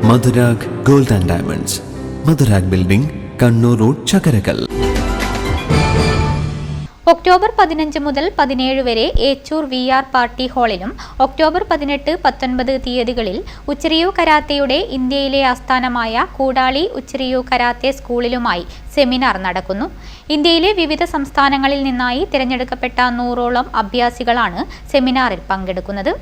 Madhurag gold and diamonds, Madhurag building, Kannur road, Chakkarakal. October 15 മുതൽ 17 വരെ Echur VR party ഹാളിലും October 18, 19 തീയതികളിൽ ഉച്ചരിയു കരാത്തയുടെ ഇന്ത്യയിലെ ആസ്ഥാനമായ കൂടാളി ഉച്ചരിയു കരാത്തെ സ്കൂളിലുമായി സെമിനാർ നടക്കുന്നു. ഇന്ത്യയിലെ വിവിധ സംസ്ഥാനങ്ങളിൽ നിന്നായി തിരഞ്ഞെടുക്കപ്പെട്ട 100ഓളം അഭ്യാസികളാണ് സെമിനാറിൽ പങ്കെടുക്കുന്നത്.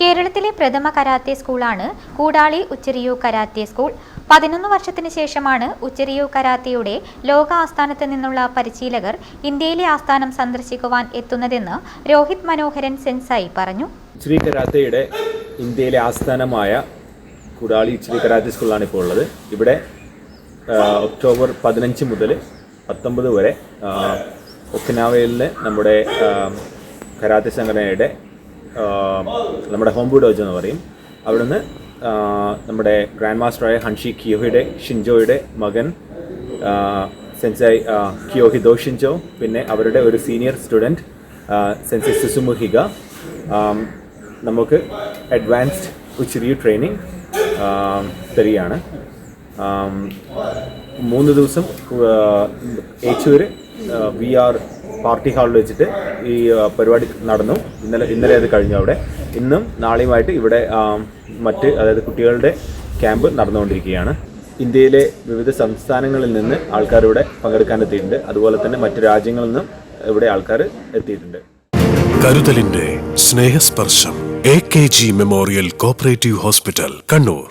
കേരളത്തിലെ പ്രഥമ കരാത്തെ സ്കൂളാണ് കൂടാളി ഉച്ചരിയു കരാത്തെ സ്കൂൾ. 11 വർഷത്തിന് ശേഷമാണ് ഉച്ചരിയു കരാത്തയുടെ ലോക ആസ്ഥാനത്ത് നിന്നുള്ള പരിശീലകർ ഇന്ത്യയിലെ ആസ്ഥാനം സന്ദർശിക്കുവാൻ എത്തുന്നതെന്ന് രോഹിത് മനോഹരൻ സെൻസായി പറഞ്ഞു. ഉച്ചരി കരാത്തയുടെ ഇന്ത്യയിലെ ആസ്ഥാനമായ കൂടാളി ഉച്ചരി കരാത്തെ സ്കൂളാണ് ഇപ്പോൾ ഉള്ളത്. ഇവിടെ ഒക്ടോബർ 15 മുതൽ 19 വരെ ഒക്കിനാവയിൽ നമ്മുടെ കരാത്തെ സംഘടനയുടെ നമ്മുടെ ഹോംബു ഡോജോ എന്ന് പറയും. അവിടുന്ന് നമ്മുടെ ഗ്രാൻഡ് മാസ്റ്ററായ ഹൻഷി കിയോഹിയുടെ ഷിൻജോയുടെ മകൻ സെൻസായി കിയോഹി ദോ ഷിൻജോ, പിന്നെ അവരുടെ ഒരു സീനിയർ സ്റ്റുഡൻറ്റ് സെൻസൈ സുസുമു ഹിഗ നമുക്ക് അഡ്വാൻസ്ഡ് ഉച്ചിരിയു ട്രെയിനിങ് തരികയാണ്. 3 ദിവസം ഏച്ചൂർ VR പാർട്ടി ഹാളിൽ വെച്ചിട്ട് ഈ പരിപാടി നടന്നു. ഇന്നലെ അത് കഴിഞ്ഞു. അവിടെ ഇന്നും നാളെയുമായിട്ട് ഇവിടെ അതായത് കുട്ടികളുടെ ക്യാമ്പ് നടന്നുകൊണ്ടിരിക്കുകയാണ്. ഇന്ത്യയിലെ വിവിധ സംസ്ഥാനങ്ങളിൽ നിന്ന് ആൾക്കാർ ഇവിടെ പങ്കെടുക്കാൻ എത്തിയിട്ടുണ്ട്. അതുപോലെ തന്നെ മറ്റു രാജ്യങ്ങളിൽ നിന്നും ഇവിടെ ആൾക്കാർ എത്തിയിട്ടുണ്ട്. കരുതലിന്റെ സ്നേഹസ്പർശം AKG memorial cooperative hospital, Kannur.